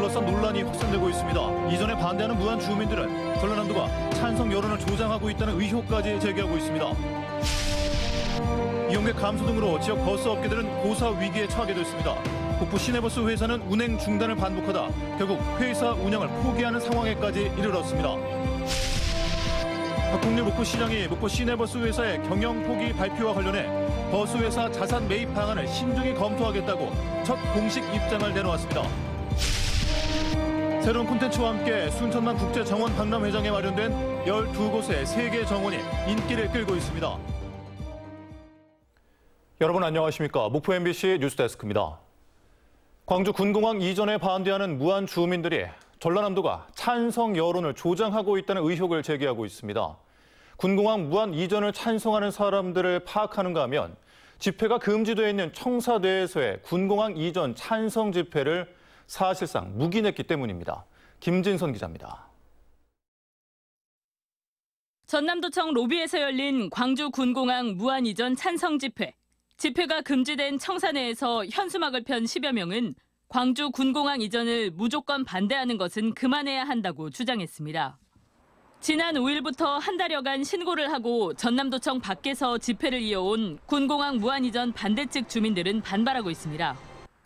둘러싼 논란이 확산되고 있습니다. 이전에 반대하는 무안 주민들은 전라남도가 찬성 여론을 조장하고 있다는 의혹까지 제기하고 있습니다. 이용객 감소 등으로 지역 버스 업계들은 고사 위기에 처하게 됐습니다. 목포 시내버스 회사는 운행 중단을 반복하다 결국 회사 운영을 포기하는 상황에까지 이르렀습니다. 박홍렬 목포시장이 목포 시내버스 회사의 경영 포기 발표와 관련해 버스 회사 자산 매입 방안을 신중히 검토하겠다고 첫 공식 입장을 내놓았습니다. 새로운 콘텐츠와 함께 순천만 국제정원 박람회장에 마련된 12곳의 세계 정원이 인기를 끌고 있습니다. 여러분 안녕하십니까? 목포 MBC 뉴스데스크입니다. 광주 군공항 이전에 반대하는 무안 주민들이 전라남도가 찬성 여론을 조장하고 있다는 의혹을 제기하고 있습니다. 군공항 무안 이전을 찬성하는 사람들을 파악하는가 하면 집회가 금지되어 있는 청사대에서의 군공항 이전 찬성 집회를 사실상 묵인했기 때문입니다. 김진선 기자입니다. 전남도청 로비에서 열린 광주 군공항 무안 이전 찬성 집회. 집회가 금지된 청사내에서 현수막을 편 10여 명은 광주 군공항 이전을 무조건 반대하는 것은 그만해야 한다고 주장했습니다. 지난 5일부터 한 달여간 신고를 하고 전남도청 밖에서 집회를 이어온 군공항 무안 이전 반대 측 주민들은 반발하고 있습니다.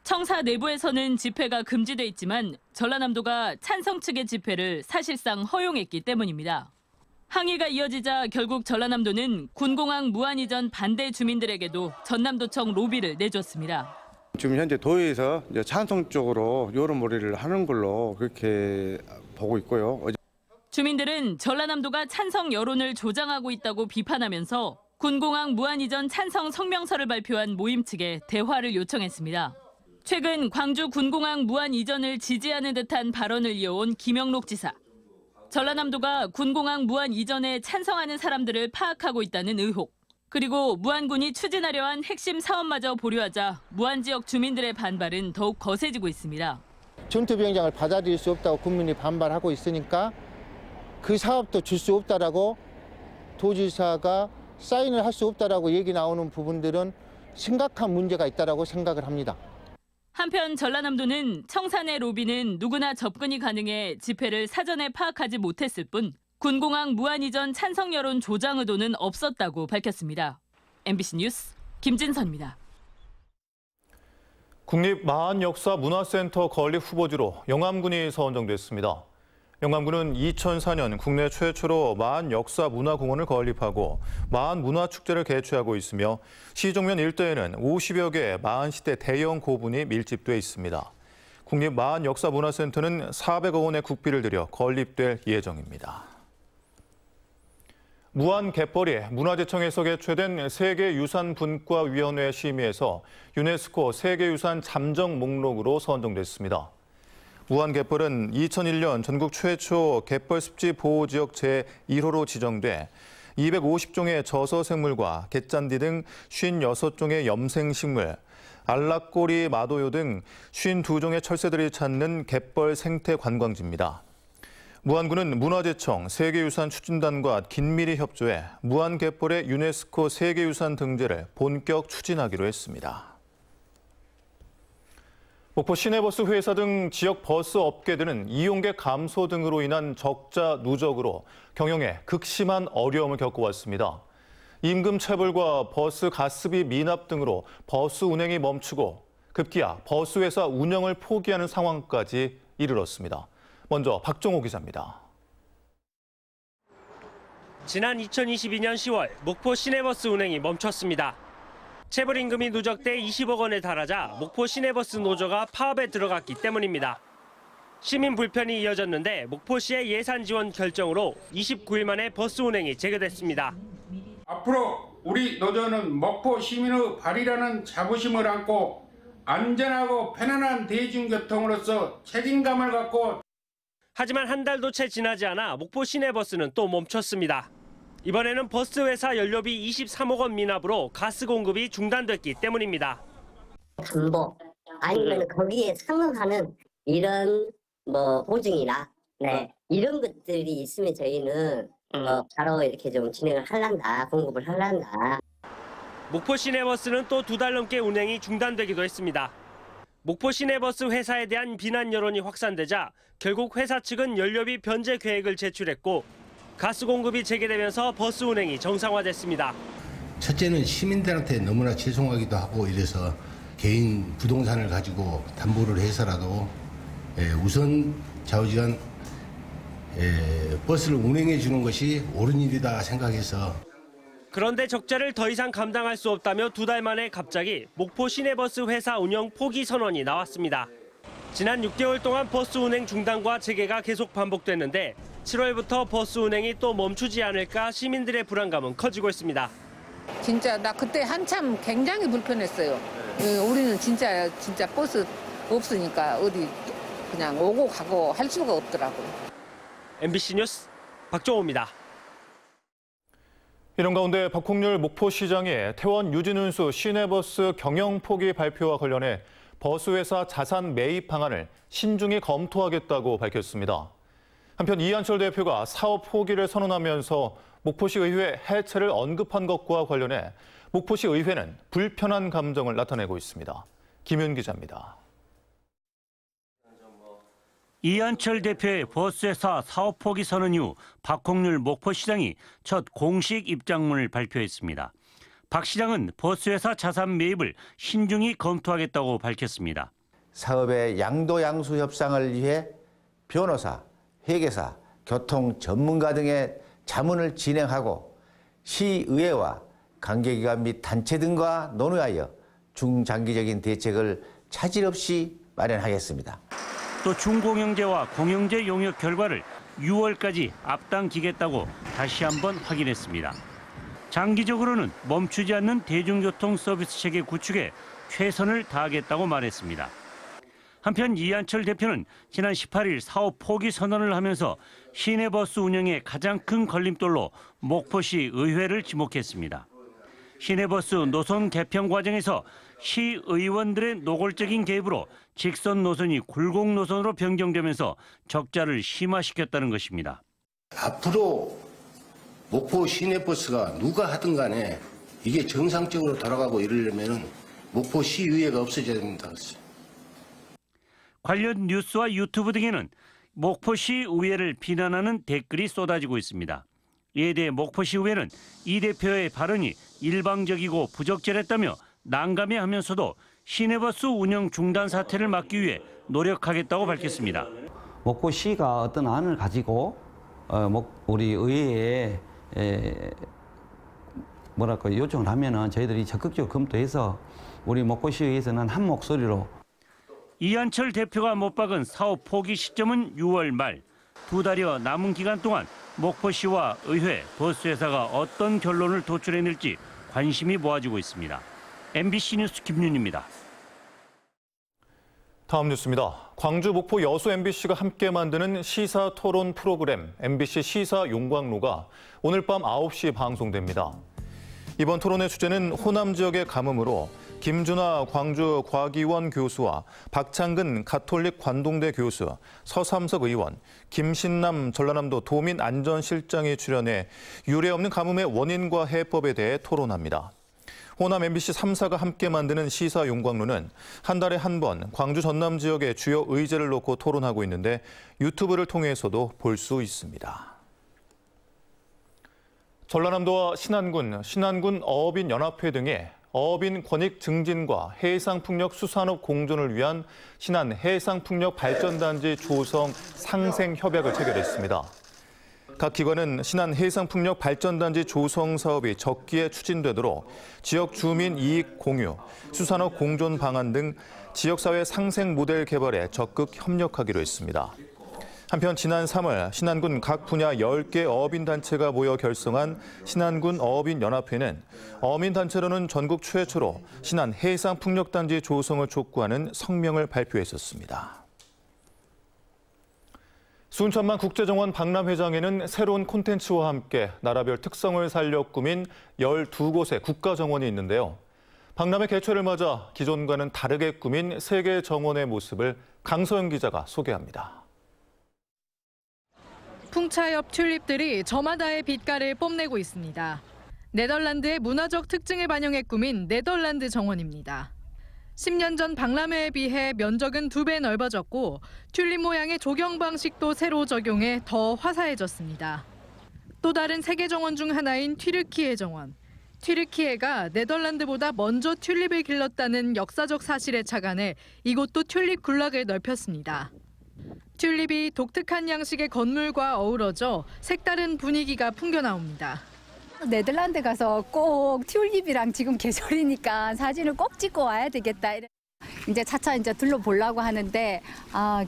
청사 내부에서는 집회가 금지돼 있지만 전라남도가 찬성 측의 집회를 사실상 허용했기 때문입니다. 항의가 이어지자 결국 전라남도는 군공항 무안 이전 반대 주민들에게도 전남도청 로비를 내줬습니다. 지금 현재 도의에서 찬성 쪽으로 여론몰이를 하는 걸로 그렇게 보고 있고요. 주민들은 전라남도가 찬성 여론을 조장하고 있다고 비판하면서 군공항 무안 이전 찬성 성명서를 발표한 모임 측에 대화를 요청했습니다. 최근 광주 군공항 무안 이전을 지지하는 듯한 발언을 이어온 김영록 지사. 전라남도가 군공항 무안 이전에 찬성하는 사람들을 파악하고 있다는 의혹. 그리고 무안군이 추진하려 한 핵심 사업마저 보류하자 무안 지역 주민들의 반발은 더욱 거세지고 있습니다. 전투비행장을 받아들일 수 없다고 국민이 반발하고 있으니까 그 사업도 줄 수 없다라고 도지사가 사인을 할 수 없다라고 얘기 나오는 부분들은 심각한 문제가 있다라고 생각을 합니다. 한편 전라남도는 청사내 로비는 누구나 접근이 가능해 집회를 사전에 파악하지 못했을 뿐 군공항 무안 이전 찬성 여론 조장 의도는 없었다고 밝혔습니다. MBC 뉴스 김진선입니다. 국립마한역사문화센터 건립 후보지로 영암군이 선정됐습니다. 영암군은 2004년 국내 최초로 마한역사문화공원을 건립하고 마한문화축제를 개최하고 있으며 시정면 일대에는 50여 개의 마한시대 대형 고분이 밀집돼 있습니다. 국립마한역사문화센터는 400억 원의 국비를 들여 건립될 예정입니다. 무안 갯벌이 문화재청에서 개최된 세계유산분과위원회 심의에서 유네스코 세계유산 잠정 목록으로 선정됐습니다. 무안 갯벌은 2001년 전국 최초 갯벌 습지 보호지역 제1호로 지정돼 250종의 저서생물과 갯잔디 등 56종의 염생식물, 알락꼬리 마도요 등 52종의 철새들이 찾는 갯벌 생태 관광지입니다. 무안군은 문화재청, 세계유산 추진단과 긴밀히 협조해 무안 갯벌의 유네스코 세계유산 등재를 본격 추진하기로 했습니다. 목포 시내버스 회사 등 지역 버스 업계들은 이용객 감소 등으로 인한 적자 누적으로 경영에 극심한 어려움을 겪어왔습니다. 임금 체불과 버스 가스비 미납 등으로 버스 운행이 멈추고 급기야 버스 회사 운영을 포기하는 상황까지 이르렀습니다. 먼저 박종호 기자입니다. 지난 2022년 10월 목포 시내버스 운행이 멈췄습니다. 체불 임금이 누적돼 20억 원에 달하자 목포 시내버스 노조가 파업에 들어갔기 때문입니다. 시민 불편이 이어졌는데 목포시의 예산 지원 결정으로 29일 만에 버스 운행이 재개됐습니다. 앞으로 우리 노조는 목포 시민의 발이라는 자부심을 안고 안전하고 편안한 대중교통으로서 책임감을 갖고 하지만 한 달도 채 지나지 않아 목포 시내버스는 또 멈췄습니다. 이번에는 버스 회사 연료비 23억 원 미납으로 가스 공급이 중단됐기 때문입니다. 담보 아니면 거기에 상응하는 이런 보증이나 이런 것들이 있으면 저희는 바로 이렇게 좀 진행을 하란다, 공급을 하란다. 목포 시내버스는 또 2달 넘게 운행이 중단되기도 했습니다. 목포 시내버스 회사에 대한 비난 여론이 확산되자 결국 회사 측은 연료비 변제 계획을 제출했고 가스 공급이 재개되면서 버스 운행이 정상화됐습니다. 첫째는 시민들한테 너무나 죄송하기도 하고 이래서 개인 부동산을 가지고 담보를 해서라도 우선 좌우지간 버스를 운행해 주는 것이 옳은 일이다 생각해서. 그런데 적자를 더 이상 감당할 수 없다며 2달 만에 갑자기 목포 시내버스 회사 운영 포기 선언이 나왔습니다. 지난 6개월 동안 버스 운행 중단과 재개가 계속 반복됐는데 7월부터 버스 운행이 또 멈추지 않을까 시민들의 불안감은 커지고 있습니다. 진짜 나 그때 한참 굉장히 불편했어요. 우리는 진짜 버스 없으니까 어디 그냥 오고 가고 할 수가 없더라고요. MBC 뉴스 박종호입니다. 이런 가운데 박홍률 목포시장이 태원 유진운수 시내버스 경영 포기 발표와 관련해 버스회사 자산 매입 방안을 신중히 검토하겠다고 밝혔습니다. 한편 이한철 대표가 사업 포기를 선언하면서 목포시 의회 해체를 언급한 것과 관련해 목포시 의회는 불편한 감정을 나타내고 있습니다. 김윤 기자입니다. 이한철 대표의 버스회사 사업 포기 선언 이후 박홍률 목포시장이 첫 공식 입장문을 발표했습니다. 박 시장은 버스회사 자산 매입을 신중히 검토하겠다고 밝혔습니다. 사업의 양도양수 협상을 위해 변호사, 회계사, 교통 전문가 등의 자문을 진행하고 시의회와 관계기관 및 단체 등과 논의하여 중장기적인 대책을 차질 없이 마련하겠습니다. 또 중공영제와 공영제 용역 결과를 6월까지 앞당기겠다고 다시 한번 확인했습니다. 장기적으로는 멈추지 않는 대중교통 서비스 체계 구축에 최선을 다하겠다고 말했습니다. 한편 이한철 대표는 지난 18일 사업 포기 선언을 하면서 시내버스 운영의 가장 큰 걸림돌로 목포시 의회를 지목했습니다. 시내버스 노선 개편 과정에서 시의원들의 노골적인 개입으로 직선 노선이 굴곡 노선으로 변경되면서 적자를 심화시켰다는 것입니다. 앞으로 목포 시내버스가 누가 하든 간에 이게 정상적으로 돌아가고 이러려면 목포 시의회가 없어져야 된다고 했어요. 관련 뉴스와 유튜브 등에는 목포시 의회를 비난하는 댓글이 쏟아지고 있습니다. 이에 대해 목포시 의회는 이 대표의 발언이 일방적이고 부적절했다며 난감해하면서도 시내버스 운영 중단 사태를 막기 위해 노력하겠다고 밝혔습니다. 목포시가 어떤 안을 가지고 우리 의회에 요청을 하면은 저희들이 적극적으로 검토해서 우리 목포시의회에서는 한 목소리로. 이한철 대표가 못 박은 사업 포기 시점은 6월 말. 2달여 남은 기간 동안 목포시와 의회, 버스회사가 어떤 결론을 도출해낼지 관심이 모아지고 있습니다. MBC 뉴스 김윤입니다. 다음 뉴스입니다. 광주, 목포, 여수 MBC가 함께 만드는 시사 토론 프로그램 MBC 시사 용광로가 오늘 밤 9시 방송됩니다. 이번 토론의 주제는 호남 지역의 가뭄으로 김준하 광주 과기원 교수와 박창근 가톨릭 관동대 교수, 서삼석 의원, 김신남 전라남도 도민안전실장이 출연해 유례없는 가뭄의 원인과 해법에 대해 토론합니다. 호남 MBC 3사가 함께 만드는 시사 용광로는 한 달에 한 번 광주 전남 지역의 주요 의제를 놓고 토론하고 있는데 유튜브를 통해서도 볼 수 있습니다. 전라남도와 신안군 어업인연합회 등의 어업인 권익 증진과 해상풍력 수산업 공존을 위한 신안 해상풍력 발전단지 조성 상생 협약을 체결했습니다. 각 기관은 신안 해상풍력 발전단지 조성 사업이 적기에 추진되도록 지역 주민 이익 공유, 수산업 공존 방안 등 지역사회 상생 모델 개발에 적극 협력하기로 했습니다. 한편 지난 3월 신안군 각 분야 10개 어업인단체가 모여 결성한 신안군 어업인연합회는 어민단체로는 전국 최초로 신안 해상풍력단지 조성을 촉구하는 성명을 발표했었습니다. 순천만 국제정원 박람회장에는 새로운 콘텐츠와 함께 나라별 특성을 살려 꾸민 12곳의 국가정원이 있는데요. 박람회 개최를 맞아 기존과는 다르게 꾸민 세계 정원의 모습을 강서영 기자가 소개합니다. 풍차엽 튤립들이 저마다의 빛깔을 뽐내고 있습니다. 네덜란드의 문화적 특징을 반영해 꾸민 네덜란드 정원입니다. 10년 전 박람회에 비해 면적은 2배 넓어졌고 튤립 모양의 조경 방식도 새로 적용해 더 화사해졌습니다. 또 다른 세계 정원 중 하나인 튀르키예 정원. 튀르키예가 네덜란드보다 먼저 튤립을 길렀다는 역사적 사실에 착안해 이곳도 튤립 군락을 넓혔습니다. 튤립이 독특한 양식의 건물과 어우러져 색다른 분위기가 풍겨나옵니다. 네덜란드 가서 꼭 튤립이랑 지금 계절이니까 사진을 꼭 찍고 와야 되겠다. 이제 차차 이제 둘러보려고 하는데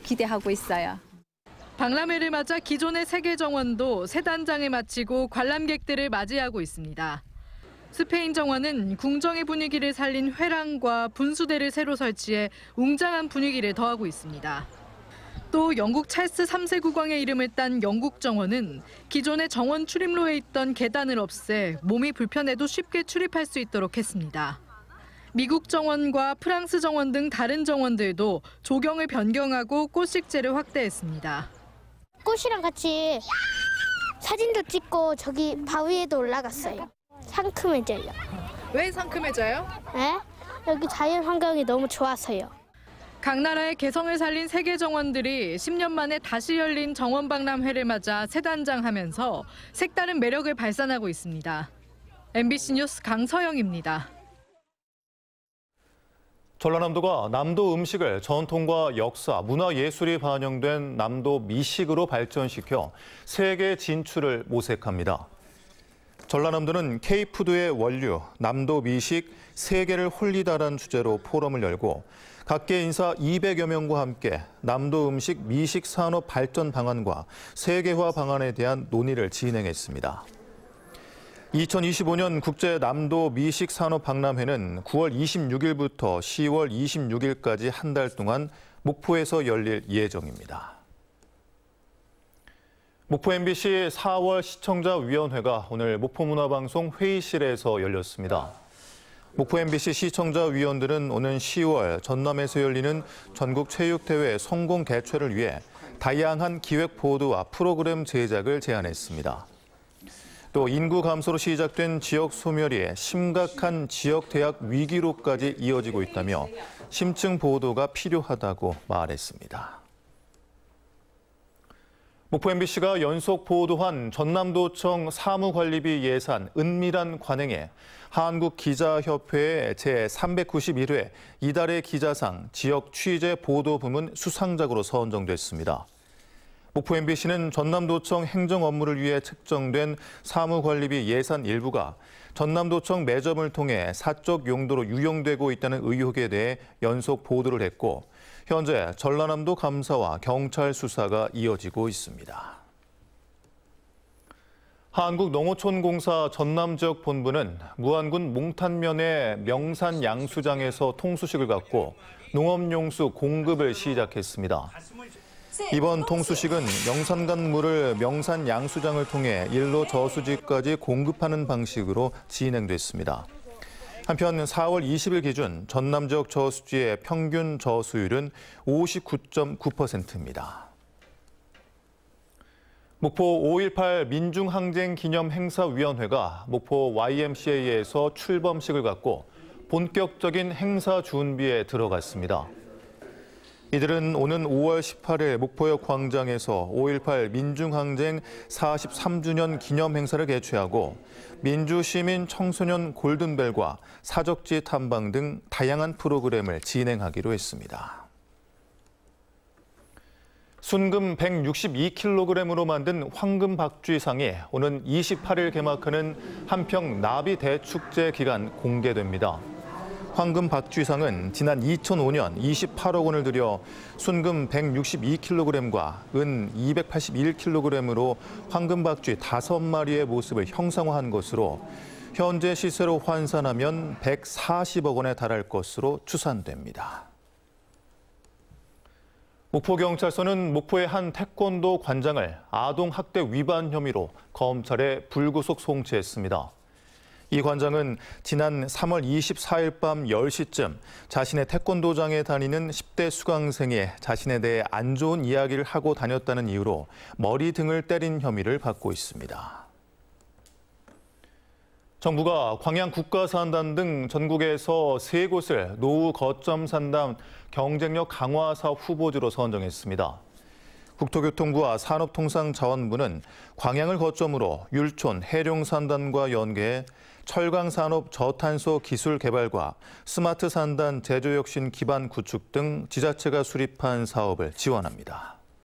기대하고 있어요. 박람회를 맞아 기존의 세계 정원도 새 단장을 마치고 관람객들을 맞이하고 있습니다. 스페인 정원은 궁정의 분위기를 살린 회랑과 분수대를 새로 설치해 웅장한 분위기를 더하고 있습니다. 또 영국 찰스 3세 국왕의 이름을 딴 영국 정원은 기존의 정원 출입로에 있던 계단을 없애 몸이 불편해도 쉽게 출입할 수 있도록 했습니다. 미국 정원과 프랑스 정원 등 다른 정원들도 조경을 변경하고 꽃식재를 확대했습니다. 꽃이랑 같이 사진도 찍고 저기 바위에도 올라갔어요. 상큼해져요. 왜 상큼해져요? 네? 여기 자연 환경이 너무 좋아서요. 각 나라의 개성을 살린 세계 정원들이 10년 만에 다시 열린 정원 박람회를 맞아 새 단장하면서 색다른 매력을 발산하고 있습니다. MBC 뉴스 강서영입니다. 전라남도가 남도 음식을 전통과 역사, 문화예술이 반영된 남도 미식으로 발전시켜 세계 진출을 모색합니다. 전라남도는 K푸드의 원류, 남도 미식 세계를 홀리다란 주제로 포럼을 열고 각계 인사 200여 명과 함께 남도 음식 미식 산업 발전 방안과 세계화 방안에 대한 논의를 진행했습니다. 2025년 국제 남도 미식 산업 박람회는 9월 26일부터 10월 26일까지 한 달 동안 목포에서 열릴 예정입니다. 목포 MBC 4월 시청자위원회가 오늘 목포문화방송 회의실에서 열렸습니다. 목포 MBC 시청자위원들은 오는 10월 전남에서 열리는 전국체육대회 성공 개최를 위해 다양한 기획 보도와 프로그램 제작을 제안했습니다. 또 인구 감소로 시작된 지역 소멸이 심각한 지역 대학 위기로까지 이어지고 있다며 심층 보도가 필요하다고 말했습니다. 목포 MBC가 연속 보도한 전남도청 사무관리비 예산 은밀한 관행에 한국기자협회의 제391회 이달의 기자상 지역 취재 보도 부문 수상작으로 선정됐습니다. 목포 MBC는 전남도청 행정 업무를 위해 책정된 사무관리비 예산 일부가 전남도청 매점을 통해 사적 용도로 유용되고 있다는 의혹에 대해 연속 보도를 했고 현재 전라남도 감사와 경찰 수사가 이어지고 있습니다. 한국농어촌공사 전남지역 본부는 무안군 몽탄면의 명산 양수장에서 통수식을 갖고 농업용수 공급을 시작했습니다. 이번 통수식은 영산간 물을 명산 양수장을 통해 일로 저수지까지 공급하는 방식으로 진행됐습니다. 한편 4월 20일 기준 전남 지역 저수지의 평균 저수율은 59.9%입니다. 목포 5.18 민중항쟁기념행사위원회가 목포 YMCA에서 출범식을 갖고 본격적인 행사 준비에 들어갔습니다. 이들은 오는 5월 18일 목포역 광장에서 5.18 민중항쟁 43주년 기념 행사를 개최하고 민주시민 청소년 골든벨과 사적지 탐방 등 다양한 프로그램을 진행하기로 했습니다. 순금 162kg으로 만든 황금 박쥐상이 오는 28일 개막하는 한평 나비 대축제 기간 공개됩니다. 황금 박쥐상은 지난 2005년 28억 원을 들여 순금 162kg과 은 281kg으로 황금 박쥐 5마리의 모습을 형상화한 것으로 현재 시세로 환산하면 140억 원에 달할 것으로 추산됩니다. 목포경찰서는 목포의 한 태권도 관장을 아동학대 위반 혐의로 검찰에 불구속 송치했습니다. 이 관장은 지난 3월 24일 밤 10시쯤 자신의 태권도장에 다니는 10대 수강생이 자신에 대해 안 좋은 이야기를 하고 다녔다는 이유로 머리 등을 때린 혐의를 받고 있습니다. 정부가 광양 국가산단 등 전국에서 3곳을 노후 거점 산단 경쟁력 강화 사업 후보지로 선정했습니다. 국토교통부와 산업통상자원부는 광양을 거점으로 율촌 해룡산단과 연계해 철강산업 저탄소 기술 개발과 스마트 산단 제조혁신 기반 구축 등 지자체가 수립한 사업을 지원합니다.